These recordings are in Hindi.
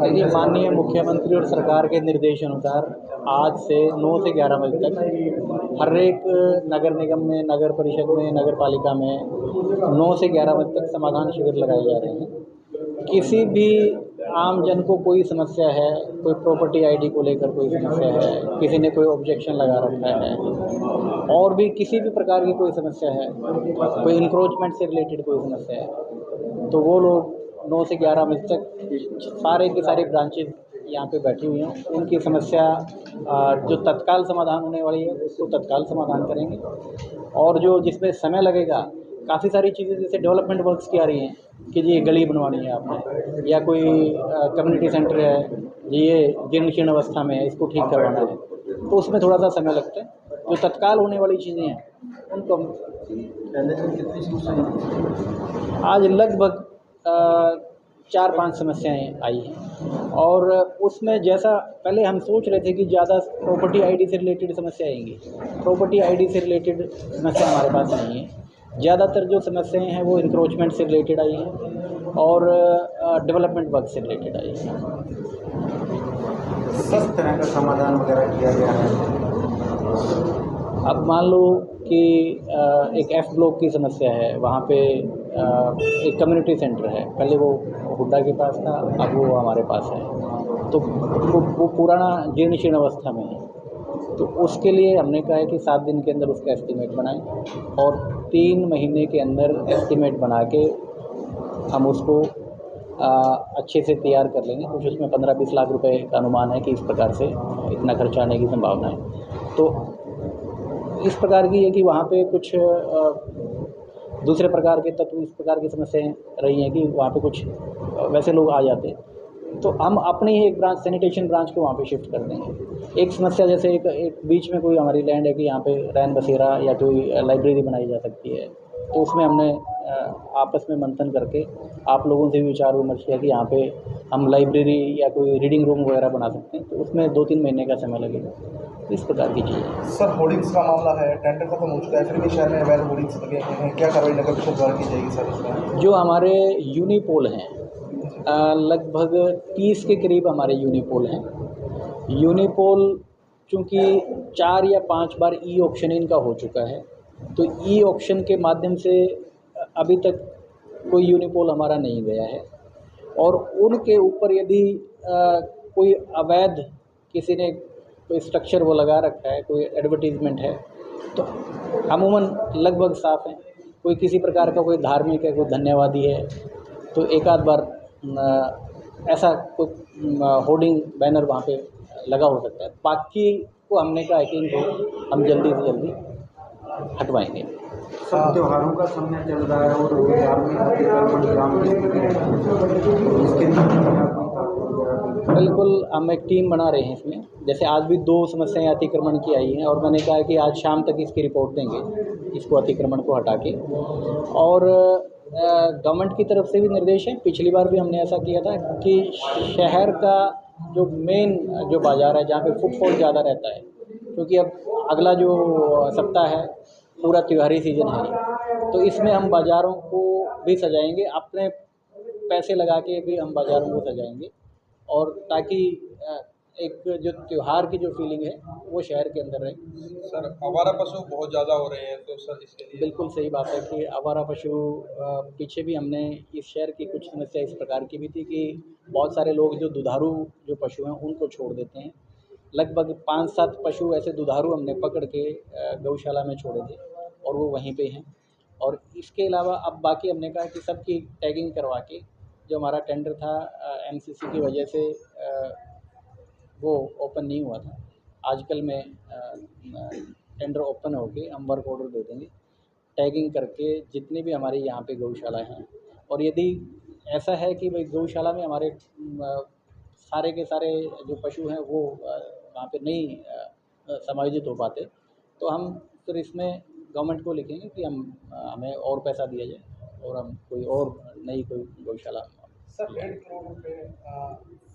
देखिए, माननीय मुख्यमंत्री और सरकार के निर्देशानुसार आज से 9 से 11 बजे तक हर एक नगर निगम में, नगर परिषद में, नगर पालिका में 9 से 11 बजे तक समाधान शिविर लगाए जा रहे हैं। किसी भी आम जन को कोई समस्या है, कोई प्रॉपर्टी आईडी को लेकर कोई समस्या है, किसी ने कोई ऑब्जेक्शन लगा रखा है और भी किसी भी प्रकार की कोई समस्या है, कोई इंक्रोचमेंट से रिलेटेड कोई समस्या है, तो वो लोग 9 से 11 बजे तक सारे की सारी ब्रांचेज यहाँ पे बैठी हुई हैं। उनकी समस्या जो तत्काल समाधान होने वाली है उसको तत्काल समाधान करेंगे और जो जिसमें समय लगेगा, काफ़ी सारी चीज़ें जैसे डेवलपमेंट वर्क्स की आ रही हैं कि जी ये गली बनवानी है आपने, या कोई कम्युनिटी सेंटर है ये जीर्ण शीर्ण अवस्था में है, इसको ठीक करवाना है, तो उसमें थोड़ा सा समय लगता है। जो तत्काल होने वाली चीज़ें हैं उनको आज लगभग 4-5 समस्याएं आई हैं और उसमें जैसा पहले हम सोच रहे थे कि ज़्यादा प्रॉपर्टी आईडी से रिलेटेड समस्या आएंगी, प्रॉपर्टी आईडी से रिलेटेड समस्या हमारे पास नहीं है। ज़्यादातर जो समस्याएं हैं वो इंक्रोचमेंट से रिलेटेड आई हैं और डेवलपमेंट वर्क से रिलेटेड आई हैं। किस तरह का समाधान वगैरह किया गया है? अब मान लो कि एक F ब्लॉक की समस्या है, वहाँ पे एक कम्युनिटी सेंटर है, पहले वो हुड्डा के पास था, अब वो हमारे पास है, तो वो पुराना जीर्ण शीर्ण अवस्था में है, तो उसके लिए हमने कहा है कि 7 दिन के अंदर उसका एस्टीमेट बनाएं और 3 महीने के अंदर एस्टीमेट बना के हम उसको अच्छे से तैयार कर लेंगे। कुछ उसमें 15-20 लाख रुपए का अनुमान है कि इस प्रकार से इतना खर्चा आने की संभावना है। तो इस प्रकार की है कि वहाँ पे कुछ दूसरे प्रकार के तत्व, इस प्रकार की समस्याएं रही हैं कि वहाँ पे कुछ वैसे लोग आ जाते हैं, तो हम अपनी ही एक ब्रांच सैनिटेशन ब्रांच को वहाँ पे शिफ्ट कर देंगे। एक समस्या जैसे एक बीच में कोई हमारी लैंड है कि यहाँ पे रैन बसेरा या कोई लाइब्रेरी बनाई जा सकती है, तो उसमें हमने आपस में मंथन करके आप लोगों से भी विचार विमर्श किया कि यहाँ पे हम लाइब्रेरी या कोई रीडिंग रूम वगैरह बना सकते हैं, तो उसमें 2-3 महीने का समय लगेगा। इस प्रकार की चीज़ें। सर, होर्डिंग्स का मामला है, टेंडर खत्म हो चुका है, फिर भी शहर में अवैध होर्डिंग्स लगे हुए हैं, क्या कार्रवाई नगर परिषद द्वारा की जाएगी सर इसमें? जो हमारे यूनिपोल हैं, लगभग 30 के करीब हमारे यूनिपोल हैं। यूनिपोल चूँकि 4 या 5 बार ई ऑक्शन इनका हो चुका है, तो ई ऑक्शन के माध्यम से अभी तक कोई यूनिपोल हमारा नहीं गया है और उनके ऊपर यदि कोई अवैध किसी ने कोई स्ट्रक्चर वो लगा रखा है, कोई एडवर्टीज़मेंट है, तो अमूमन लगभग साफ़ हैं। कोई किसी प्रकार का कोई धार्मिक है, कोई धन्यवादी है, तो एक आध बार ऐसा कोई होर्डिंग बैनर वहाँ पे लगा हो सकता है। बाकी को हमने कहा है कि इनको हम जल्दी से जल्दी हटवाएंगे। सब त्योहारों का समय चल रहा है और बिहार में अतिक्रमण ग्राम की स्थिति है, इसके बिल्कुल हम एक टीम बना रहे हैं इसमें। जैसे आज भी 2 समस्याएं अतिक्रमण की आई हैं और मैंने कहा कि आज शाम तक इसकी रिपोर्ट देंगे, इसको अतिक्रमण को हटा के, और गवर्नमेंट की तरफ से भी निर्देश है, पिछली बार भी हमने ऐसा किया था कि शहर का जो मेन जो बाज़ार है जहाँ पे फुटफॉल ज़्यादा रहता है, क्योंकि अब अगला जो सप्ताह है पूरा त्योहारी सीज़न है ये, तो इसमें हम बाज़ारों को भी सजाएंगे, अपने पैसे लगा के भी हम बाज़ारों को सजाएंगे, और ताकि एक जो त्योहार की जो फीलिंग है वो शहर के अंदर रहे। सर आवारा पशु बहुत ज़्यादा हो रहे हैं, तो सर इसके लिए बिल्कुल सही बात है कि आवारा पशु पीछे भी हमने इस शहर की कुछ समस्या इस प्रकार की भी थी कि बहुत सारे लोग जो दुधारू जो पशु हैं उनको छोड़ देते हैं। लगभग 5-7 पशु ऐसे दुधारू हमने पकड़ के गौशाला में छोड़े थे और वो वहीं पे हैं। और इसके अलावा अब बाकी हमने कहा कि सबकी टैगिंग करवा के, जो हमारा टेंडर था एमसीसी की वजह से वो ओपन नहीं हुआ था, आजकल में टेंडर ओपन होके हम वर्क ऑर्डर दे देंगे, टैगिंग करके जितनी भी हमारी यहाँ पे गौशाला हैं। और यदि ऐसा है कि भाई गौशाला में हमारे सारे के सारे जो पशु हैं वो वहाँ पे नहीं समायोजित हो पाते, तो हम फिर इसमें गवर्नमेंट को लिखेंगे कि हमें और पैसा दिया जाए और हम कोई और नई कोई गौशाला। सर 1.5 करोड़ रुपए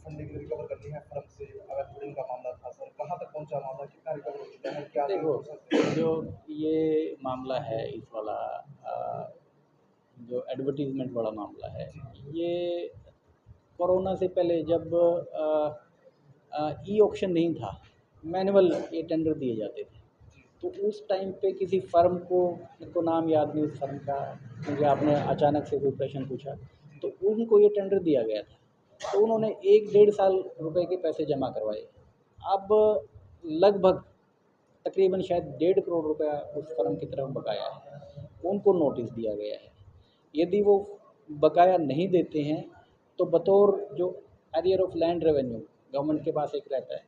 फंडिंग रिकवर करनी है फर्म से, अगर होर्डिंग का मामला था सर, कहाँ तक पहुँचा मामला, कितना रिकवर हो चुका है, क्या देखो, जो ये मामला है इस वाला जो एडवर्टीज़मेंट वाला मामला है, ये कोरोना से पहले जब ई ऑक्शन नहीं था, मैनुअल ये टेंडर दिए जाते थे, तो उस टाइम पे किसी फ़र्म को, मेरे को नाम याद नहीं उस फ़र्म का, क्योंकि आपने अचानक से कोई प्रश्न पूछा, तो उनको ये टेंडर दिया गया था, तो उन्होंने 1-1.5 साल रुपए के पैसे जमा करवाए। अब लगभग तकरीबन शायद 1.5 करोड़ रुपया उस फर्म की तरफ बकाया है, उनको नोटिस दिया गया है। यदि वो बकाया नहीं देते हैं तो बतौर जो arrear of land revenue government के पास एक रहता है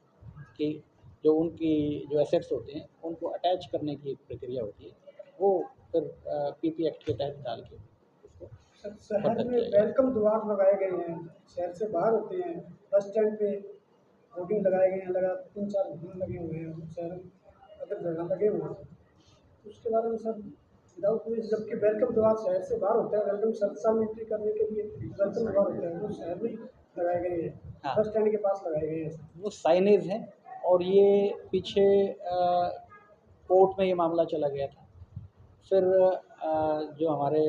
कि जो उनकी जो एसेट्स होते हैं उनको अटैच करने की एक प्रक्रिया होती है, वो फिर पीपी एक्ट के तहत डाल के उसको शहर में वेलकम द्वार लगाए गए हैं, शहर से बाहर होते हैं, बस स्टैंड पे होर्डिंग लगाए गए हैं, लगा 3-4 होर्डिंग लगे हुए हैं शहर में, अगर जगह लगे हुए हैं तो उसके बारे में सर विदाउट पुलिस, जबकि वेलकम द्वार शहर से बाहर होता है, वेलकम सत्सा में एंट्री करने के लिए वेलकम द्वार होता है, वो शहर में लगाए गए हैं, हाँ, बस स्टैंड के पास लगाए गए हैं। वो साइनेज हैं। और ये पीछे कोर्ट में ये मामला चला गया था, फिर जो हमारे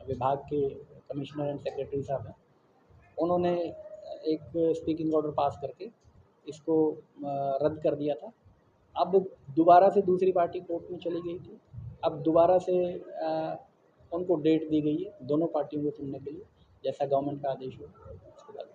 विभाग के कमिश्नर एंड सेक्रेटरी साहब हैं, उन्होंने एक स्पीकिंग ऑर्डर पास करके इसको रद्द कर दिया था। अब दोबारा से दूसरी पार्टी कोर्ट में चली गई थी, अब दोबारा से उनको डेट दी गई है दोनों पार्टियों को सुनने के लिए, जैसा गवर्नमेंट का आदेश हो उसके बाद।